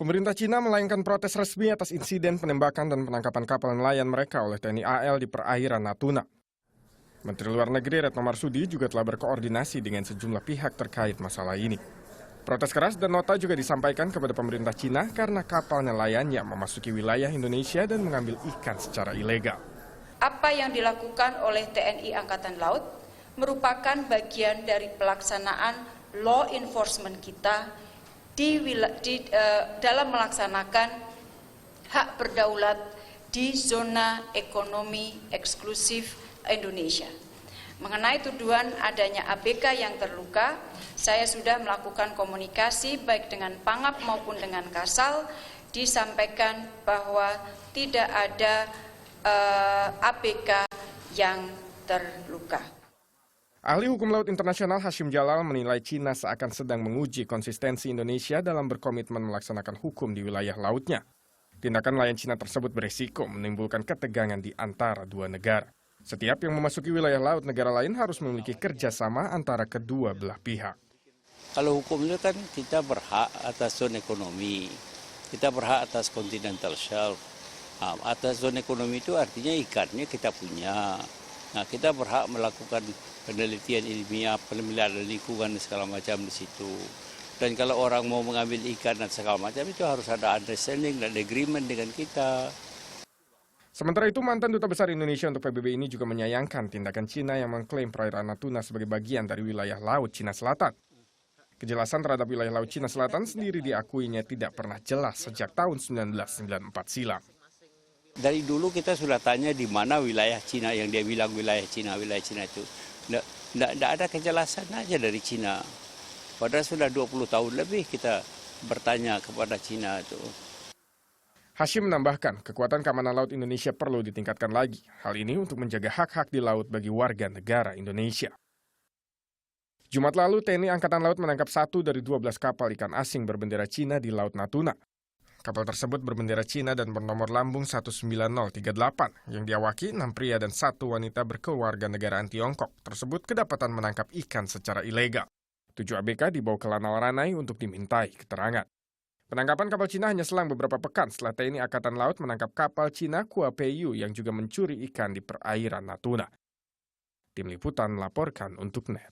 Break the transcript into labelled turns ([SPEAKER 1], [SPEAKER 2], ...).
[SPEAKER 1] Pemerintah Cina melayangkan protes resmi atas insiden penembakan dan penangkapan kapal nelayan mereka oleh TNI AL di perairan Natuna. Menteri Luar Negeri Retno Marsudi juga telah berkoordinasi dengan sejumlah pihak terkait masalah ini. Protes keras dan nota juga disampaikan kepada pemerintah Cina karena kapal nelayan yang memasuki wilayah Indonesia dan mengambil ikan secara ilegal.
[SPEAKER 2] Apa yang dilakukan oleh TNI Angkatan Laut merupakan bagian dari pelaksanaan law enforcement kita dalam melaksanakan hak berdaulat di zona ekonomi eksklusif Indonesia. Mengenai tuduhan adanya ABK yang terluka, saya sudah melakukan komunikasi baik dengan Pangap maupun dengan Kasal, disampaikan bahwa tidak ada ABK yang terluka.
[SPEAKER 1] Ahli Hukum Laut Internasional Hashim Jalal menilai Cina seakan sedang menguji konsistensi Indonesia dalam berkomitmen melaksanakan hukum di wilayah lautnya. Tindakan nelayan Cina tersebut beresiko menimbulkan ketegangan di antara dua negara. Setiap yang memasuki wilayah laut negara lain harus memiliki kerjasama antara kedua belah pihak.
[SPEAKER 3] Kalau hukum itu kan kita berhak atas zona ekonomi, kita berhak atas continental shelf. Atas zona ekonomi itu artinya ikannya kita punya. Nah, kita berhak melakukan penelitian ilmiah, penelitian lingkungan dan segala macam di situ. Dan kalau orang mau mengambil ikan dan segala macam itu harus ada understanding dan agreement dengan kita.
[SPEAKER 1] Sementara itu, mantan Duta Besar Indonesia untuk PBB ini juga menyayangkan tindakan Cina yang mengklaim perairan Natuna sebagai bagian dari wilayah Laut Cina Selatan. Kejelasan terhadap wilayah Laut Cina Selatan sendiri diakuinya tidak pernah jelas sejak tahun 1994 silam.
[SPEAKER 3] Dari dulu kita sudah tanya di mana wilayah Cina yang dia bilang wilayah Cina itu. Nggak ada kejelasan aja dari Cina. Padahal sudah 20 tahun lebih kita bertanya kepada Cina itu.
[SPEAKER 1] Hashim menambahkan, kekuatan keamanan laut Indonesia perlu ditingkatkan lagi. Hal ini untuk menjaga hak-hak di laut bagi warga negara Indonesia. Jumat lalu, TNI Angkatan Laut menangkap 1 dari 12 kapal ikan asing berbendera Cina di Laut Natuna. Kapal tersebut berbendera Cina dan bernomor lambung 19038 yang diawaki 6 pria dan 1 wanita berkewarganegaraan Tiongkok tersebut kedapatan menangkap ikan secara ilegal. 7 ABK dibawa ke Lanal Ranai untuk dimintai keterangan. Penangkapan kapal Cina hanya selang beberapa pekan setelah TNI Angkatan Laut menangkap kapal Cina Kua Peiyu yang juga mencuri ikan di perairan Natuna. Tim Liputan melaporkan untuk NET.